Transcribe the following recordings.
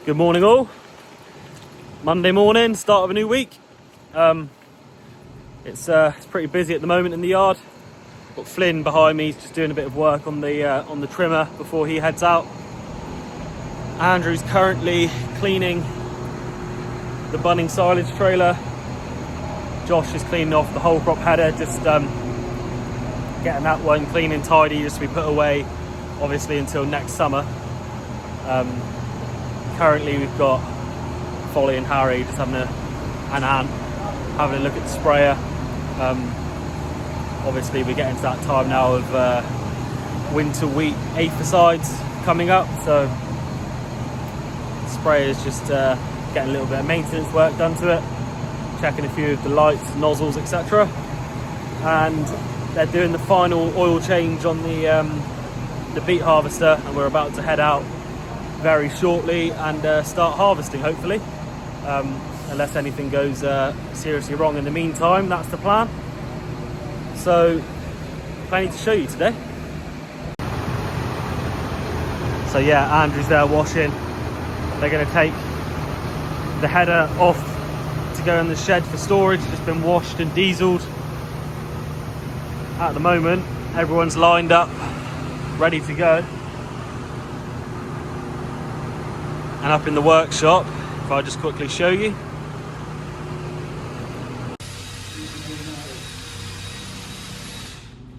Good morning all. Monday morning, start of a new week. It's pretty busy at the moment in the yard. Got Flynn behind me, he's just doing a bit of work on the trimmer before he heads out. Andrew's currently cleaning the bunning silage trailer. Josh is cleaning off the whole crop header, just getting that one clean and tidy just to be put away, obviously until next summer. Currently we've got Folly and Harry just having having a look at the sprayer. Obviously we're getting to that time now of winter wheat aphicides coming up, so the sprayer is just getting a little bit of maintenance work done to it, checking a few of the lights, nozzles, etc. And they're doing the final oil change on the beet harvester, and we're about to head out very shortly and start harvesting, hopefully, unless anything goes seriously wrong in the meantime. That's the plan. So plenty to show you today. So yeah, Andrew's there washing. They're going to take the header off to go in the shed for storage. It's been washed and dieselled. At the moment everyone's lined up ready to go. And up in the workshop, if I just quickly show you.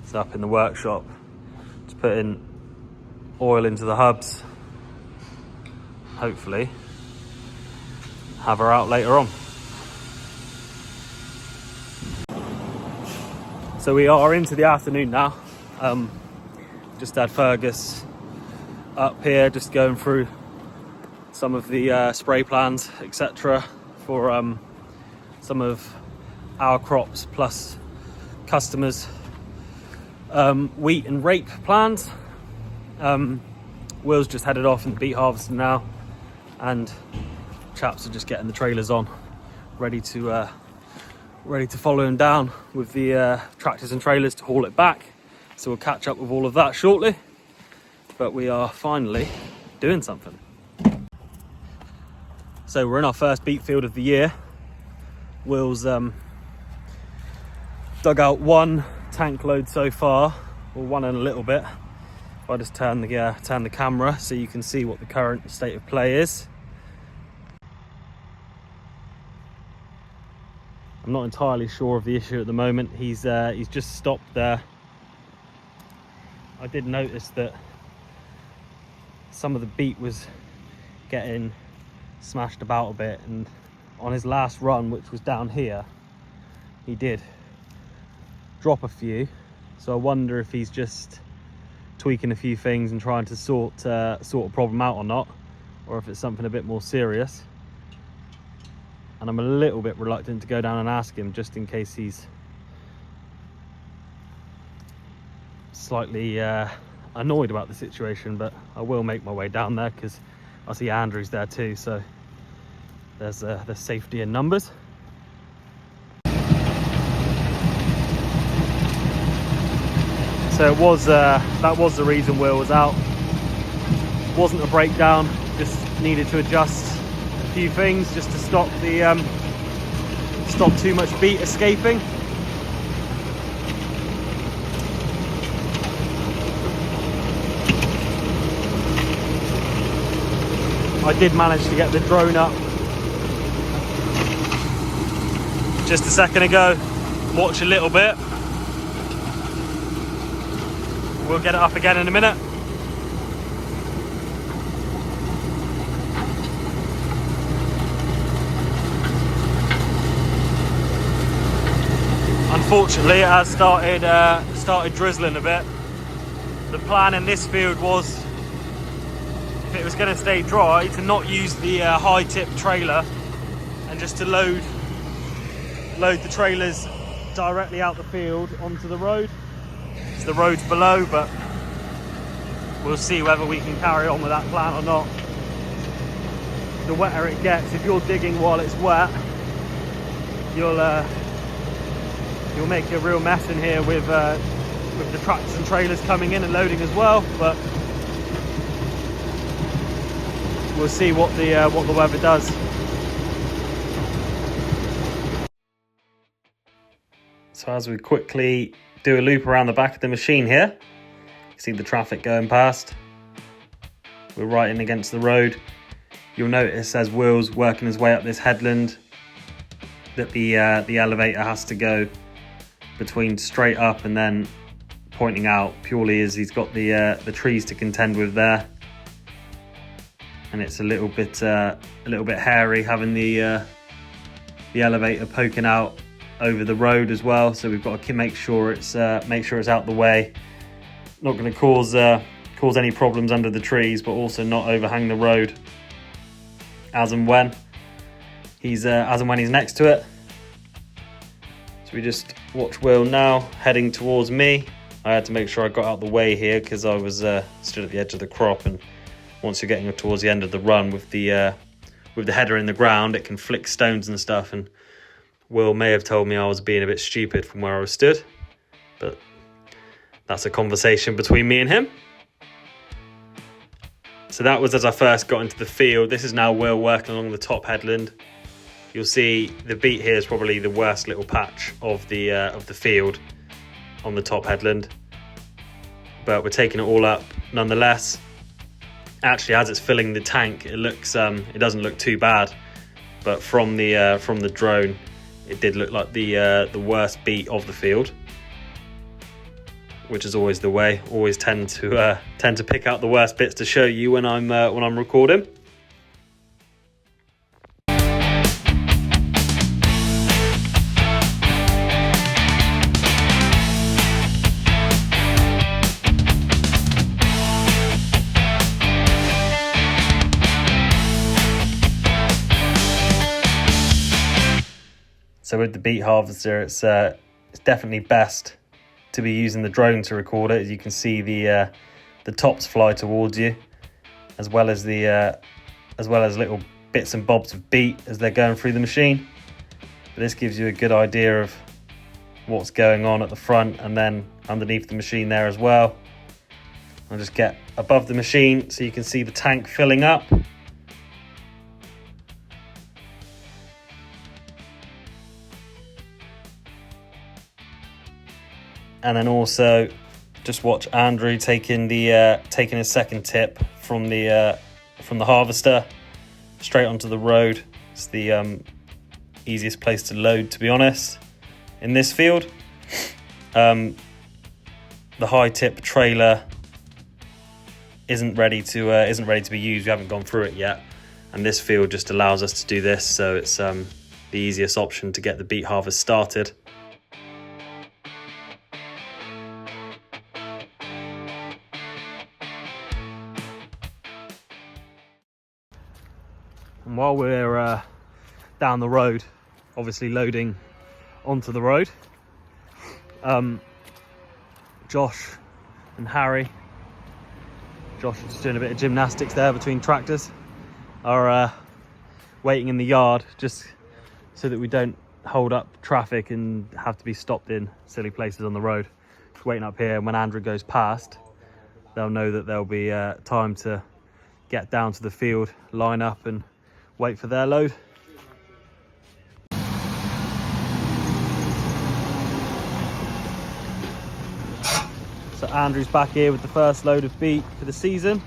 It's up in the workshop, just putting oil into the hubs. Hopefully have her out later on. So we are into the afternoon now. Just had Fergus up here, just going through some of the spray plans, etc. for some of our crops plus customers' wheat and rape plans. Will's just headed off in the beet harvester now, and chaps are just getting the trailers on, ready to follow him down with the tractors and trailers to haul it back. So we'll catch up with all of that shortly, but we are finally doing something. So we're in our first beet field of the year. Will's dug out one tank load so far, or one and a little bit. If I just turn the camera so you can see what the current state of play is. I'm not entirely sure of the issue at the moment. He's just stopped there. I did notice that some of the beet was getting smashed about a bit, and on his last run, which was down here, he did drop a few. So I wonder if he's just tweaking a few things and trying to sort a problem out or not, or if it's something a bit more serious. And I'm a little bit reluctant to go down and ask him, just in case he's slightly annoyed about the situation. But I will make my way down there because I see Andrew's there too, so there's safety in numbers. So that was the reason Will was out. Wasn't a breakdown, just needed to adjust a few things just to stop too much beet escaping. I did manage to get the drone up just a second ago, watch a little bit. We'll get it up again in a minute. Unfortunately, it has started drizzling a bit. The plan in this field was, if it was going to stay dry, to not use the high tip trailer and just to load the trailers directly out the field onto the road. So the road's below, but we'll see whether we can carry on with that plan or not. The wetter it gets, if you're digging while it's wet, you'll make a real mess in here with the tractors and trailers coming in and loading as well. But we'll see what the weather does. So as we quickly do a loop around the back of the machine here, you see the traffic going past. We're right in against the road. You'll notice as Will's working his way up this headland that the elevator has to go between straight up and then pointing out, purely as he's got the trees to contend with there, and it's a little bit hairy having the elevator poking out over the road as well. So we've got to make sure it's out the way, not going to cause any problems under the trees, but also not overhang the road as and when he's next to it. So we just watch Will now heading towards me. I had to make sure I got out the way here because I was stood at the edge of the crop, and once you're getting towards the end of the run with the header in the ground, it can flick stones and stuff, and Will may have told me I was being a bit stupid from where I was stood, but that's a conversation between me and him. So that was as I first got into the field. This is now Will working along the top headland. You'll see the Beet here is probably the worst little patch of the field on the top headland, but we're taking it all up nonetheless. Actually, as it's filling the tank, it doesn't look too bad, but from the drone, it did look like the worst beet of the field, which is always the way. Always tend to pick out the worst bits to show you when I'm recording. So with the beet harvester, it's definitely best to be using the drone to record it. As you can see, the tops fly towards you, as well as little bits and bobs of beet as they're going through the machine. But this gives you a good idea of what's going on at the front and then underneath the machine there as well. I'll just get above the machine so you can see the tank filling up. And then also just watch Andrew taking his second tip from the harvester straight onto the road. It's the easiest place to load, to be honest, in this field. The high tip trailer isn't ready to be used. We haven't gone through it yet, and this field just allows us to do this, so it's the easiest option to get the beet harvest started. And while we're down the road, obviously loading onto the road, Josh and Harry, Josh is just doing a bit of gymnastics there between tractors, are waiting in the yard just so that we don't hold up traffic and have to be stopped in silly places on the road. Just waiting up here, and when Andrew goes past, they'll know that there'll be time to get down to the field, line up and wait for their load. So Andrew's back here with the first load of beet for the season.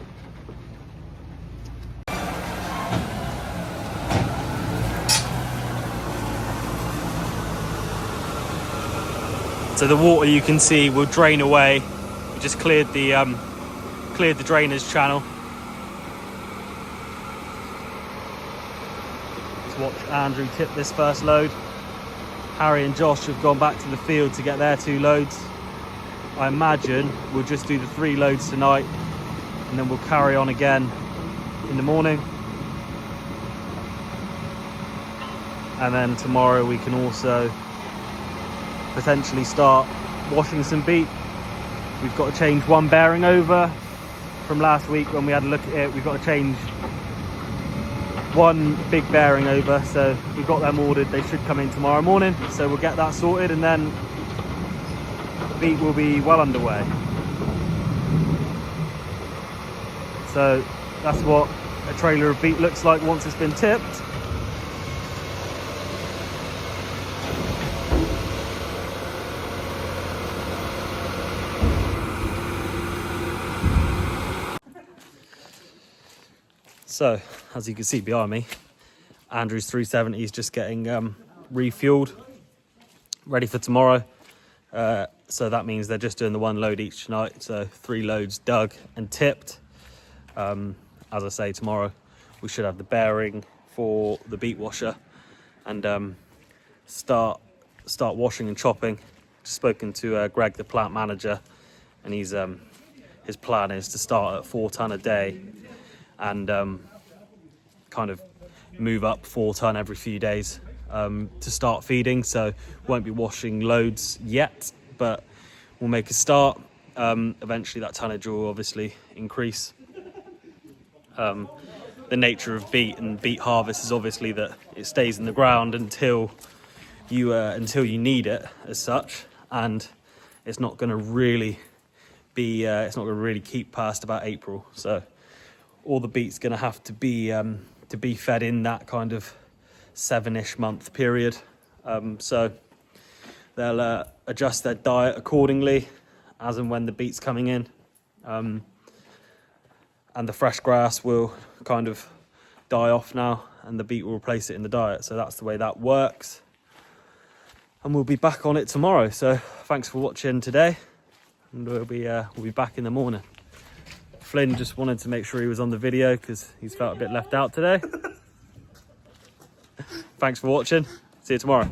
So the water, you can see, will drain away. We just cleared the drainage channel. Watch Andrew tip this first load. Harry and Josh have gone back to the field to get their 2 loads. I imagine we'll just do the 3 loads tonight, and then we'll carry on again in the morning. And then tomorrow we can also potentially start washing some beet. We've got to change one bearing over from last week when we had a look at it. We've got to change one big bearing over, so we've got them ordered. They should come in tomorrow morning, so we'll get that sorted, and then beet will be well underway. So that's what a trailer of beet looks like once it's been tipped. So, as you can see behind me, Andrew's 370 is just getting refueled, ready for tomorrow. So that means they're just doing the one load each night. So 3 loads dug and tipped. As I say, tomorrow we should have the bearing for the beet washer and start washing and chopping. Spoken to Greg, the plant manager, and his plan is to start at 4 ton a day and kind of move up 4 ton every few days to start feeding. So won't be washing loads yet, but we'll make a start. Eventually that tonnage will obviously increase. The nature of beet and beet harvest is obviously that it stays in the ground until you need it as such, and it's not going to really be keep past about April. So all the beet's going to have to be fed in that kind of 7-ish month period. So they'll adjust their diet accordingly as and when the beet's coming in. And the fresh grass will kind of die off now and the beet will replace it in the diet. So that's the way that works. And we'll be back on it tomorrow. So thanks for watching today, and we'll be back in the morning. Flynn just wanted to make sure he was on the video because he's felt a bit left out today. Thanks for watching. See you tomorrow.